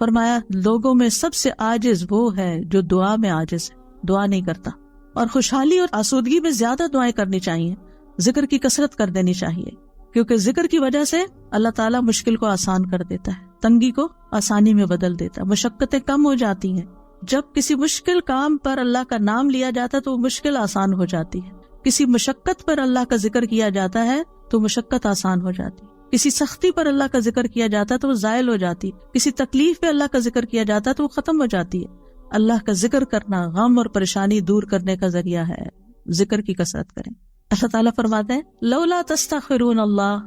فرمایا لوگوں میں سب سے عاجز وہ ہے جو دعا میں عاجز ہے، دعا نہیں کرتا. اور خوشحالی اور آسودگی میں زیادہ دعائیں کرنی چاہیے، ذکر کی کثرت کر دینی چاہیے، کیونکہ ذکر کی وجہ سے اللہ تعالیٰ مشکل کو آسان کر دیتا ہے، تنگی کو آسانی میں بدل دیتا ہے، مشقتیں کم ہو جاتی ہیں. جب کسی مشکل کام پر اللہ کا نام لیا جاتا ہے تو وہ مشکل آسان ہو جاتی ہے. کسی مشقت پر اللہ کا ذکر کیا جاتا ہے تو مشقت آسان ہو جاتی ہے. کسی سختی پر اللہ کا ذکر کیا جاتا ہے تو وہ زائل ہو جاتی ہے. کسی تکلیف پہ اللہ کا ذکر کیا جاتا ہے تو وہ ختم ہو جاتی ہے. اللہ کا ذکر کرنا غم اور پریشانی دور کرنے کا ذریعہ ہے. ذکر کی کثرت کریں. اللہ تعالیٰ فرماتے ہیں لولا تستغفرون اللہ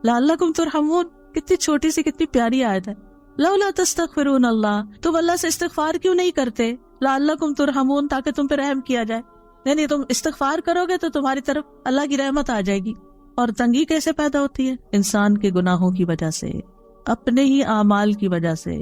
لعلکم ترحمون. کتنی چھوٹی سی کتنی پیاری آیت ہے. لولا تستغفرون اللہ، تم اللہ سے استغفار کیوں نہیں کرتے؟ لعلکم ترحمون، تاکہ تم پہ رحم کیا جائے. یعنی تم استغفار کرو گے تو تمہاری طرف اللہ کی رحمت آ جائے گی. اور تنگی کیسے پیدا ہوتی ہے؟ انسان کے گناہوں کی وجہ سے، اپنے ہی اعمال کی وجہ سے،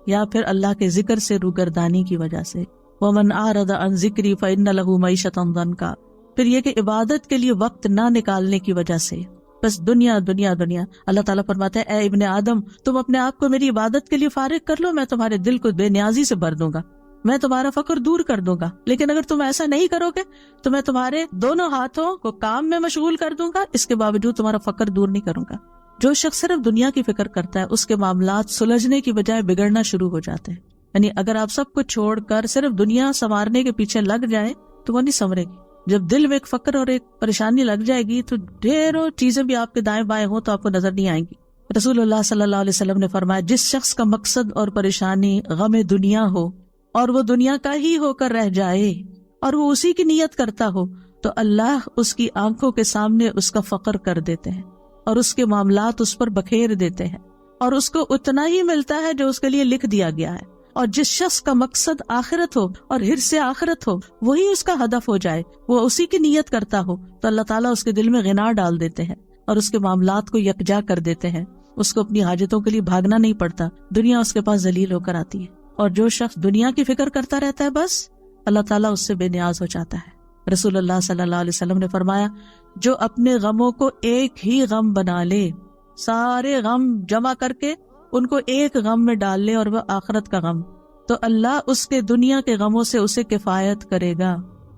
یا پھر اللہ کے ذکر سے روگردانی کی وجہ سے. وَمَنْ أَعْرَضَ عَنْ ذِكْرِي فَإِنَّ لَهُ مَعِيشَةً ضَنْكًا. پھر یہ کہ عبادت کے لیے وقت نہ نکالنے کی وجہ سے بس دنیا دنیا دنیا. اللہ تعالیٰ فرماتے ہیں اے ابن آدم، تم اپنے آپ کو میری عبادت کے لیے فارغ کر لو، میں تمہارے دل کو بے نیازی سے بھر دوں گا، میں تمہارا فقر دور کر دوں گا. لیکن اگر تم ایسا نہیں کرو گے تو میں تمہارے دونوں ہاتھوں کو کام میں مشغول کر دوں گا، اس کے باوجود تمہارا فقر دور نہیں کروں گا. جو شخص صرف دنیا کی فکر کرتا ہے اس کے معاملات سلجھنے کی بجائے بگڑنا شروع ہو جاتے ہیں. یعنی اگر آپ سب کچھ چھوڑ کر صرف دنیا سنوارنے کے پیچھے لگ جائیں تو وہ نہیں سنورے گی. جب دل میں ایک فقر اور ایک پریشانی لگ جائے گی تو ڈھیروں چیزیں بھی آپ کے دائیں بائیں ہوں تو آپ کو نظر نہیں آئیں گی. رسول اللہ صلی اللہ علیہ وسلم نے فرمایا جس شخص کا مقصد اور پریشانی غم دنیا ہو اور وہ دنیا کا ہی ہو کر رہ جائے اور وہ اسی کی نیت کرتا ہو تو اللہ اس کی آنکھوں کے سامنے اس کا فقر کر دیتے ہیں اور اس کے معاملات اس پر بکھیر دیتے ہیں اور اس کو اتنا ہی ملتا ہے جو اس کے لیے لکھ دیا گیا ہے. اور جس شخص کا مقصد آخرت ہو اور حرص آخرت ہو وہی اس کا ہدف ہو جائے، وہ اسی کی نیت کرتا ہو تو اللہ تعالیٰ اس کے دل میں غنا ڈال دیتے ہیں اور اس کے معاملات کو یکجا کر دیتے ہیں. اس کو اپنی حاجتوں کے لیے بھاگنا نہیں پڑتا، دنیا اس کے پاس ذلیل ہو کر آتی ہے. اور جو شخص دنیا کی فکر کرتا رہتا ہے بس اللہ تعالیٰ اس سے بے نیاز ہو جاتا ہے. رسول اللہ صلی اللہ علیہ وسلم نے فرمایا جو اپنے غموں کو ایک ہی غم بنا لے، سارے غم جمع کر کے ان کو ایک غم میں ڈال لے اور وہ آخرت کا غم، تو اللہ اس کے دنیا کے غموں سے اسے کفایت کرے گا.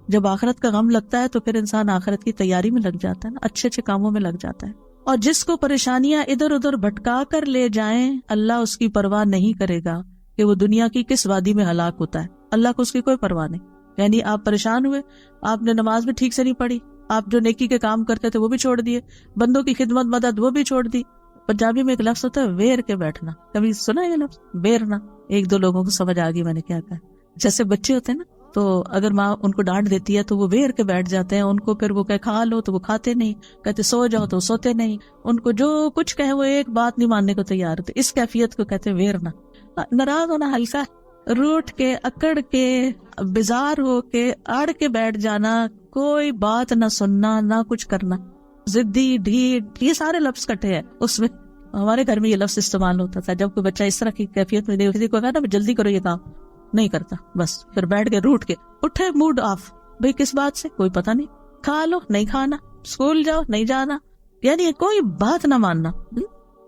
جب آخرت کا غم لگتا ہے تو پھر انسان آخرت کی تیاری میں لگ جاتا ہے نا، اچھے اچھے کاموں میں لگ جاتا ہے. اور جس کو پریشانیاں ادھر ادھر بھٹکا کر لے جائیں اللہ اس کی پرواہ نہیں کرے گا کہ وہ دنیا کی کس وادی میں ہلاک ہوتا ہے. اللہ کو اس کی کوئی پرواہ نہیں. یعنی آپ پریشان ہوئے، آپ نے نماز بھی ٹھیک سے نہیں پڑھی، آپ جو نیکی کے کام کرتے تھے وہ بھی چھوڑ دیے، بندوں کی خدمت مدد وہ بھی چھوڑ دی. پنجابی میں ایک لفظ ہوتا ہے ویر کے بیٹھنا، کبھی سنا یہ لفظ ویرنا؟ ایک دو لوگوں کو سمجھ آ گئی میں نے کیا کہا. جیسے بچے ہوتے ہیں نا تو اگر ماں ان کو ڈانٹ دیتی ہے تو وہ ویر کے بیٹھ جاتے ہیں، ان کو پھر وہ کہ کھا لو تو وہ کھاتے نہیں، کہتے سو جاؤ تو سوتے نہیں، ان کو جو کچھ کہے وہ ایک بات نہیں ماننے کو تیار ہوتے. اس کیفیت کو کہتے ہیں ویرنا. ناراض ہونا ہلکا، روٹ کے اکڑ کے بیزار ہو کے اڑ کے بیٹھ جانا، کوئی بات نہ سننا نہ کچھ کرنا، ضدی ڈھیٹ، یہ سارے لفظ کٹے ہیں اس میں. ہمارے گھر میں یہ لفظ استعمال ہوتا تھا جب کوئی بچہ اس طرح کی کیفیت میں کسی کو کہا نا جلدی کرو یہ کام، نہیں کرتا، بس پھر بیٹھ کے روٹ کے اٹھے موڈ آف. بھئی کس بات سے؟ کوئی پتہ نہیں، کھا لو نہیں کھانا، اسکول جاؤ نہیں جانا، یعنی کوئی بات نہ ماننا.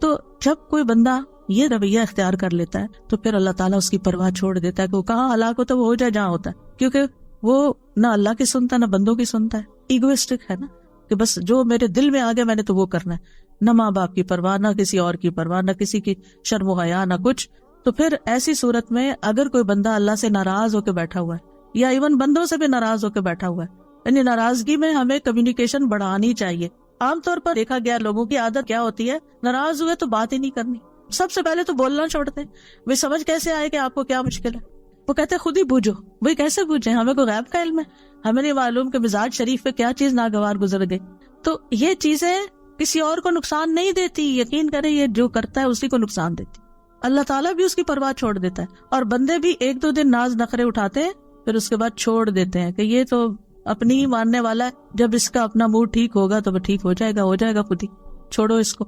تو جب کوئی بندہ یہ رویہ اختیار کر لیتا ہے تو پھر اللہ تعالیٰ اس کی پرواہ چھوڑ دیتا ہے کہ وہ کہاں ہلاک ہوتا ہے وہ ہو جائے جہاں ہوتا ہے، کیونکہ وہ نہ اللہ کی سنتا نہ بندوں کی سنتا ہے. ایگوئسٹک ہے نا کہ بس جو میرے دل میں آ گیا میں نے تو وہ کرنا ہے، نہ ماں باپ کی پرواہ، نہ کسی اور کی پرواہ، نہ کسی کی شرم و حیا، نہ کچھ. تو پھر ایسی صورت میں اگر کوئی بندہ اللہ سے ناراض ہو کے بیٹھا ہوا ہے یا ایون بندوں سے بھی ناراض ہو کے بیٹھا ہوا ہے، یعنی ناراضگی میں ہمیں کمیونیکیشن بڑھانی چاہیے. عام طور پر دیکھا گیا لوگوں کی عادت کیا ہوتی ہے، ناراض ہوئے تو بات ہی نہیں کرنی، سب سے پہلے تو بولنا چھوڑتے ہیں. وہ سمجھ کیسے آئے کہ آپ کو کیا مشکل ہے؟ وہ کہتے خود ہی بوجھو. وہی کیسے بوجھے؟ ہمیں کوئی غیب کا علم ہے؟ ہمیں نہیں معلوم کہ مزاج شریف پہ کیا چیز ناگوار گزر گئی. تو یہ چیزیں کسی اور کو نقصان نہیں دیتی، یقین کریں یہ جو کرتا ہے اسی کو نقصان دیتی. اللہ تعالیٰ بھی اس کی پرواہ چھوڑ دیتا ہے اور بندے بھی ایک دو دن ناز نخرے اٹھاتے ہیں پھر اس کے بعد چھوڑ دیتے ہیں کہ یہ تو اپنی ہی ماننے والا ہے، جب اس کا اپنا موڈ ٹھیک ہوگا تو وہ ٹھیک ہو جائے گا خود ہی، چھوڑو اس کو.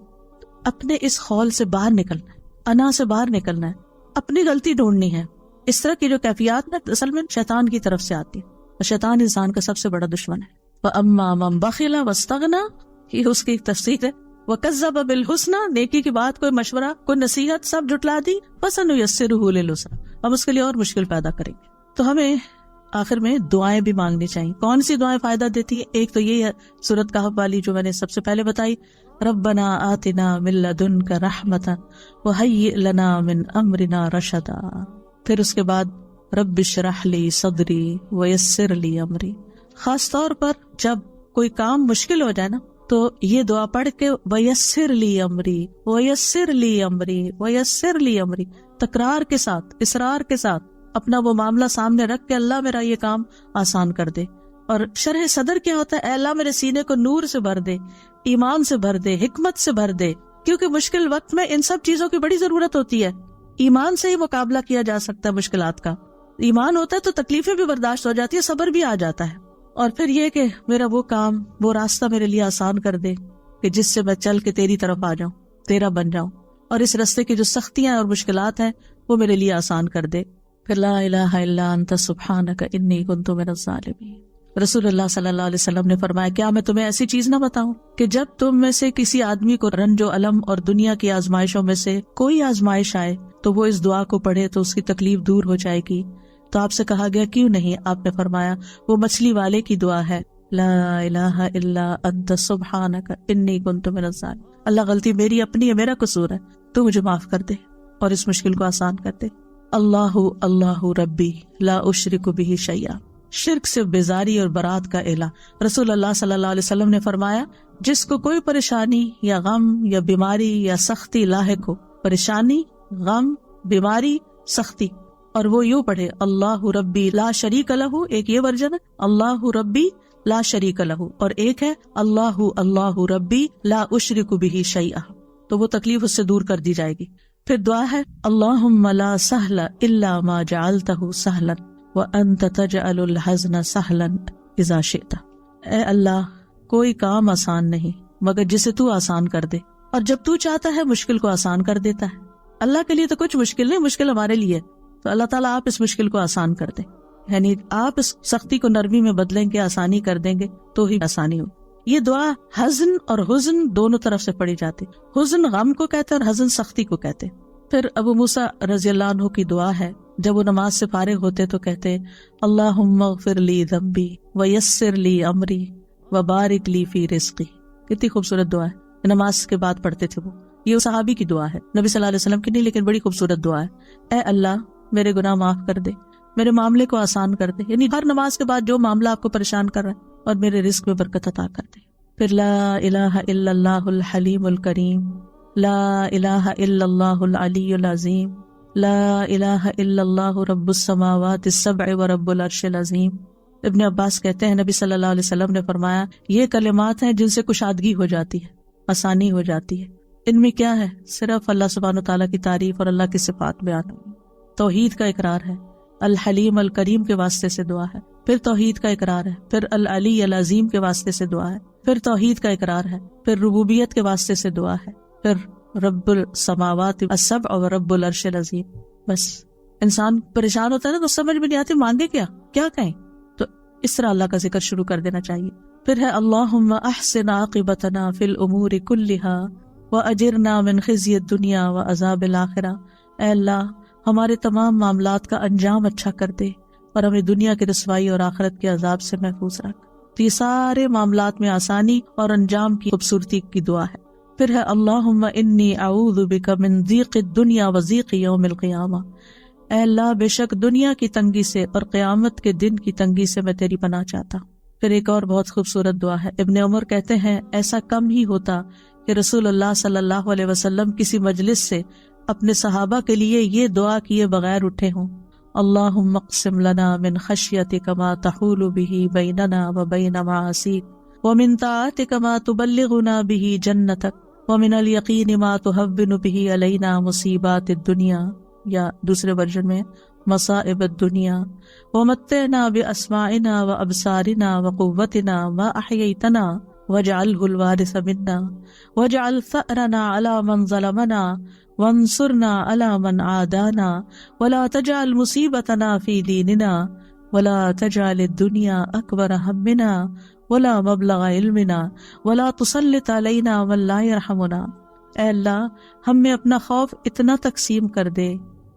اپنے اس خول سے باہر نکلنا ہے، انا سے باہر نکلنا ہے، اپنی غلطی ڈھونڈنی ہے. اس طرح کی جو کیفیات نا اصل میں شیطان کی طرف سے آتی ہے اور شیطان انسان کا سب سے بڑا دشمن ہے. وَأَمَّا مَن بَخِلَ وَاسْتَغْنَى، یہ اس کی ایک تفسیر ہے. وَكَذَّبَ بِالْحُسْنَى، نیکی کی بات، کوئی مشورہ، کوئی نصیحت، سب جھٹلا دی، فَسَنُيَسِّرُهُ لِلْعُسْرَىٰ، ہم اس کے لیے اور مشکل پیدا کریں گے۔ تو ہمیں آخر میں دعائیں بھی مانگنی چاہیے۔ کون سی دعائیں فائدہ دیتی ہیں؟ ایک تو یہ ہے سورۃ کہف والی جو میں نے سب سے پہلے بتائی، ربنا آتنا من لدنک رحمتا وہیئ لنا من امرنا رشدا۔ پھر اس کے بعد رب اشرح لی صدری ویسر لی امری۔ خاص طور پر جب کوئی کام مشکل ہو جائے نا تو یہ دعا پڑھ کے ویسر لی امری ویسر لی امری ویسر لی امری، تکرار کے ساتھ، اصرار کے ساتھ اپنا وہ معاملہ سامنے رکھ کے اللہ میرا یہ کام آسان کر دے۔ اور شرح صدر کیا ہوتا ہے؟ اے اللہ میرے سینے کو نور سے بھر دے، ایمان سے بھر دے، حکمت سے بھر دے، کیونکہ مشکل وقت میں ان سب چیزوں کی بڑی ضرورت ہوتی ہے۔ ایمان سے ہی مقابلہ کیا جا سکتا ہے مشکلات کا۔ ایمان ہوتا ہے تو تکلیفیں بھی برداشت ہو جاتی ہے، صبر بھی آ جاتا ہے۔ اور پھر یہ کہ میرا وہ کام، وہ راستہ میرے لیے آسان کر دے کہ جس سے میں چل کے تیری طرف آ جاؤں، تیرا بن جاؤں، اور اس راستے کی جو سختیاں اور مشکلات ہیں وہ میرے لیے آسان کر دے۔ پھر لا الہ الا انت سبحانک انی کنت من الظالمین۔ رسول اللہ صلی اللہ علیہ وسلم نے فرمایا، کیا میں تمہیں ایسی چیز نہ بتاؤں کہ جب تم میں سے کسی آدمی کو رنج و الم اور دنیا کی آزمائشوں میں سے کوئی آزمائش آئے تو وہ اس دعا کو پڑھے تو اس کی تکلیف دور ہو جائے گی۔ تو آپ سے کہا گیا کیوں نہیں؟ آپ نے فرمایا وہ مچھلی والے کی دعا ہے، لا الہ الا انت سبحانک انی کنت من الظالمین۔ اللہ غلطی میری اپنی ہے، میرا قصور ہے، تو مجھے معاف کر دے اور اس مشکل کو آسان کر دے۔ اللہ اللہ ربی لا اشرک بہ شیئا، شرک سے بیزاری اور برات کا اعلان۔ رسول اللہ صلی اللہ علیہ وسلم نے فرمایا جس کو کوئی پریشانی یا غم یا بیماری یا سختی لاحق ہو، پریشانی، غم، بیماری، سختی، اور وہ یوں پڑھے اللہ ربی لا شریک لہ، ایک یہ ورژن ہے اللہ ربی لا شریک لہ، اور ایک ہے اللہ اللہ ربی لا اشرک بہ شیئا، تو وہ تکلیف اس سے دور کر دی جائے گی۔ پھر دعا ہے اللہم لا سہل الا ما جعلتہ سہلا وانت تجعل الحزن سہلا اذا شئت۔ اے اللہ کوئی کام آسان نہیں مگر جسے تو آسان کر دے، اور جب تو چاہتا ہے مشکل کو آسان کر دیتا ہے۔ اللہ کے لیے تو کچھ مشکل نہیں، مشکل ہمارے لیے، تو اللہ تعالیٰ آپ اس مشکل کو آسان کر دیں، یعنی آپ اس سختی کو نرمی میں بدلیں گے، آسانی کر دیں گے تو ہی آسانی ہو۔ یہ دعا حزن اور حزن دونوں طرف سے پڑھی جاتی، حزن غم کو کہتے ہیں اور حزن سختی کو کہتے ہیں۔ پھر ابو موسیٰ رضی اللہ عنہ کی دعا ہے، جب وہ نماز سے فارغ ہوتے تو کہتے اللہم اغفر لی ذنبی ویسر لی امری وبارک لی فی رزقی۔ کتنی خوبصورت دعا ہے، نماز کے بعد پڑھتے تھے وہ۔ یہ صحابی کی دعا ہے، نبی صلی اللہ علیہ وسلم کی نہیں، لیکن بڑی خوبصورت دعا ہے۔ اے اللہ میرے گناہ معاف کر دے، میرے معاملے کو آسان کر دے، یعنی ہر نماز کے بعد جو معاملہ آپ کو پریشان کر رہا ہے، اور میرے رزق میں برکت عطا کر دے۔ پھر لا الہ الا اللہ الحلیم الکریم، لا الہ الا اللہ العلی العظیم، لا الہ الا اللہ رب السماوات السبع ورب العرش العظیم۔ ابن عباس کہتے ہیں نبی صلی اللہ علیہ وسلم نے فرمایا یہ کلمات ہیں جن سے کشادگی ہو جاتی ہے، آسانی ہو جاتی ہے۔ ان میں کیا ہے؟ صرف اللہ سبحانہ وتعالیٰ کی تعریف اور اللہ کی صفات بیان ہوئی، توحید کا اقرار ہے، الحلیم الکریم کے واسطے سے دعا ہے، پھر توحید کا اقرار ہے، پھر العلی العظیم کے واسطے سے دعا ہے، پھر توحید کا اقرار ہے، پھر ربوبیت کے واسطے سے دعا ہے، پھر رب السماوات السبع اور رب العرش العظیم۔ بس انسان پریشان ہوتا ہے نا تو سمجھ میں نہیں آتی مانگے کیا کہیں، تو اس طرح اللہ کا ذکر شروع کر دینا چاہیے۔ پھر ہے اللہم احسن عاقبتنا فی الامور کلہا واجرنا من خزی الدنیا وعذاب الآخرہ۔ اے اللہ ہمارے تمام معاملات کا انجام اچھا کر دے اور ہمیں دنیا کی رسوائی اور آخرت کے عذاب سے محفوظ رکھ۔ تو یہ سارے معاملات میں آسانی اور انجام کی خوبصورتی کی دعا ہے۔ پھر ہے اللہم انی اعوذ بک من ضیق الدنیا وضیق یوم القیامہ۔ اے اللہ بے شک دنیا کی تنگی سے اور قیامت کے دن کی تنگی سے میں تیری پناہ چاہتا ہوں۔ پھر ایک اور بہت خوبصورت دعا ہے، ابن عمر کہتے ہیں ایسا کم ہی ہوتا کہ رسول اللہ صلی اللہ علیہ وسلم کسی مجلس سے اپنے صحابہ کے لیے یہ دعا کیے بغیر اٹھے ہوں، اللہم اقسم لنا من خشیتک ما تحول به بیننا وبین معاصیک ومن طاعتک ما تبلغنا به جنتک ومن الیقین ما تهون به علینا مصیبات الدنیا، یا دوسرے ورژن میں مصائب الدنیا، ومتعنا باسماعنا وابصارنا وقوتنا ما احییتنا واجعلہ الوارث منا واجعل ثأرنا علی من ظلمنا وانصرنا علی من عادانا ولا تجعل مصیبتنا فی دیننا ولا تجعل الدنیا اکبر ہمنا ولا مبلغ علمنا ولا تسلط علینا من لا یرحمنا. اے اللہ ہم میں اپنا خوف اتنا تقسیم کر دے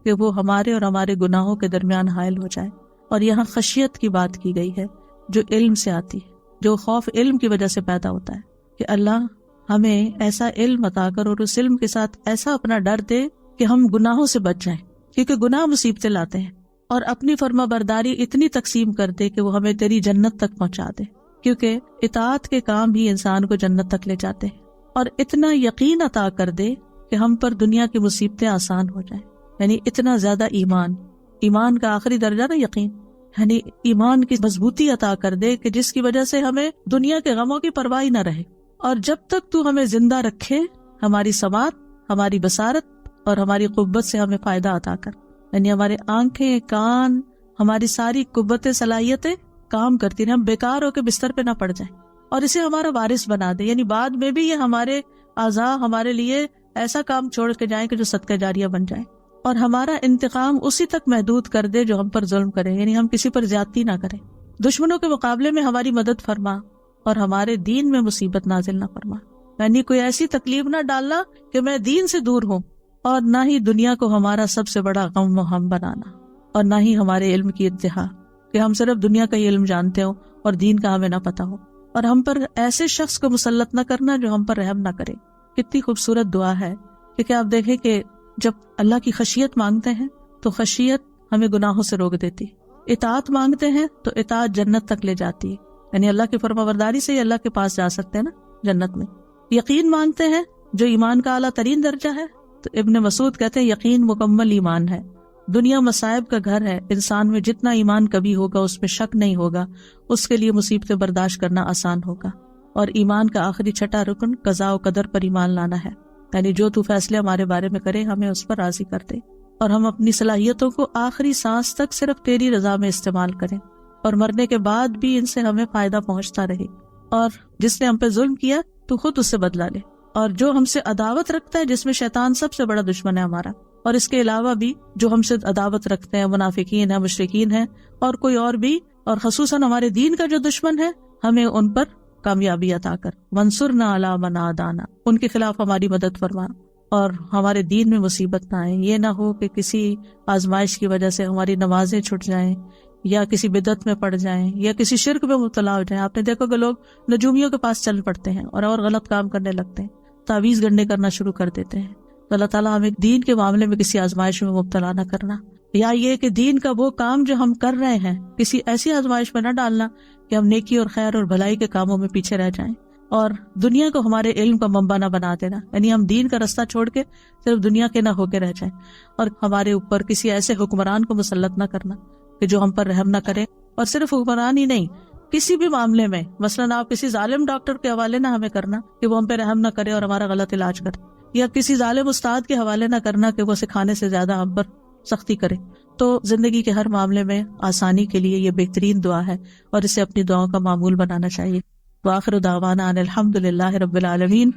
کہ وہ ہمارے اور ہمارے گناہوں کے درمیان حائل ہو جائے. اور یہاں خشیت کی بات کی گئی ہے جو علم سے آتی ہے، جو خوف علم کی وجہ سے پیدا ہوتا ہے کہ اللہ ہمیں ایسا علم عطا کر اور اس علم کے ساتھ ایسا اپنا ڈر دے کہ ہم گناہوں سے بچ جائیں، کیونکہ گناہ مصیبتیں لاتے ہیں. اور اپنی فرما برداری اتنی تقسیم کر دے کہ وہ ہمیں تیری جنت تک پہنچا دے، کیونکہ اطاعت کے کام ہی انسان کو جنت تک لے جاتے ہیں. اور اتنا یقین عطا کر دے کہ ہم پر دنیا کی مصیبتیں آسان ہو جائیں. یعنی اتنا زیادہ ایمان کا آخری درجہ نا یقین، یعنی ایمان کی مضبوطی عطا کر دے کہ جس کی وجہ سے ہمیں دنیا کے غموں کی پرواہ نہ رہے. اور جب تک تو ہمیں زندہ رکھے ہماری سماعت، ہماری بصارت اور ہماری قوت سے ہمیں فائدہ عطا کر. یعنی ہمارے آنکھیں، کان، ہماری ساری قوتیں، صلاحیتیں کام کرتی رہیں، ہم بیکار ہو کے بستر پہ نہ پڑ جائیں. اور اسے ہمارا وارث بنا دے، یعنی بعد میں بھی یہ ہمارے اعضاء ہمارے لیے ایسا کام چھوڑ کے جائیں کہ جو صدقہ جاریہ بن جائے. اور ہمارا انتقام اسی تک محدود کر دے جو ہم پر ظلم کرے، یعنی ہم کسی پر زیادتی نہ کریں. دشمنوں کے مقابلے میں ہماری مدد فرما اور ہمارے دین میں مصیبت نازل نہ فرما. یعنی کوئی ایسی تکلیف نہ ڈالنا کہ میں دین سے دور ہوں، اور نہ ہی دنیا کو ہمارا سب سے بڑا غم و ہم بنانا، اور نہ ہی ہمارے علم کی انتہا کہ ہم صرف دنیا کا ہی علم جانتے ہوں اور دین کا ہمیں نہ پتا ہو. اور ہم پر ایسے شخص کو مسلط نہ کرنا جو ہم پر رحم نہ کرے. کتنی خوبصورت دعا ہے، کیونکہ آپ دیکھیں کہ جب اللہ کی خشیت مانگتے ہیں تو خشیت ہمیں گناہوں سے روک دیتی، اطاعت مانگتے ہیں تو اطاعت جنت تک لے جاتی ہے. یعنی اللہ کی فرمانبرداری سے ہی اللہ کے پاس جا سکتے ہیں نا جنت میں. یقین مانگتے ہیں جو ایمان کا اعلیٰ ترین درجہ ہے، تو ابن مسعود کہتے ہیں یقین مکمل ایمان ہے. دنیا مصائب کا گھر ہے، انسان میں جتنا ایمان کبھی ہوگا اس میں شک نہیں ہوگا، اس کے لیے مصیبتیں برداشت کرنا آسان ہوگا. اور ایمان کا آخری چھٹا رکن قضاء و قدر پر ایمان لانا ہے. یعنی جو تو فیصلے ہمارے بارے میں کرے ہمیں اس پر راضی کر دے، اور ہم اپنی صلاحیتوں کو آخری سانس تک صرف تیری رضا میں استعمال کریں، اور مرنے کے بعد بھی ان سے ہمیں فائدہ پہنچتا رہے. اور جس نے ہم پہ ظلم کیا تو خود اس سے بدلہ لے، اور جو ہم سے عداوت رکھتا ہے، جس میں شیطان سب سے بڑا دشمن ہے ہمارا، اور اس کے علاوہ بھی جو ہم سے عداوت رکھتے ہیں، منافقین ہیں، مشرکین ہیں، اور کوئی اور بھی، اور خصوصاً ہمارے دین کا جو دشمن ہے، ہمیں ان پر کامیابی عطا کر. وانصرنا علی من عادانا، ان کے خلاف ہماری مدد فرما، اور ہمارے دین میں مصیبت نہ آئے. یہ نہ ہو کہ کسی آزمائش کی وجہ سے ہماری نمازیں چھٹ جائیں، یا کسی بدعت میں پڑ جائیں، یا کسی شرک میں مبتلا ہو جائیں. آپ نے دیکھو کہ لوگ نجومیوں کے پاس چل پڑتے ہیں اور غلط کام کرنے لگتے ہیں، تعویذ گننے کرنا شروع کر دیتے ہیں. تو اللہ تعالیٰ ہمیں دین کے معاملے میں کسی آزمائش میں مبتلا نہ کرنا، یا یہ کہ دین کا وہ کام جو ہم کر رہے ہیں کسی ایسی آزمائش میں نہ ڈالنا کہ ہم نیکی اور خیر اور بھلائی کے کاموں میں پیچھے رہ جائیں، اور دنیا کو ہمارے علم کا منبع نہ بنا دینا. یعنی ہم دین کا رستہ چھوڑ کے صرف دنیا کے نہ ہو کے رہ جائیں، اور ہمارے اوپر کسی ایسے حکمران کو مسلط نہ کرنا کہ جو ہم پر رحم نہ کرے. اور صرف حکمران ہی نہیں، کسی بھی معاملے میں، مثلاً آپ کسی ظالم ڈاکٹر کے حوالے نہ ہمیں کرنا کہ وہ ہم پہ رحم نہ کرے اور ہمارا غلط علاج کرے، یا کسی ظالم استاد کے حوالے نہ کرنا کہ وہ سکھانے سے زیادہ ہم پر سختی کرے. تو زندگی کے ہر معاملے میں آسانی کے لیے یہ بہترین دعا ہے، اور اسے اپنی دعاؤں کا معمول بنانا چاہیے. وآخر دعوانا ان الحمد للہ رب العالمین.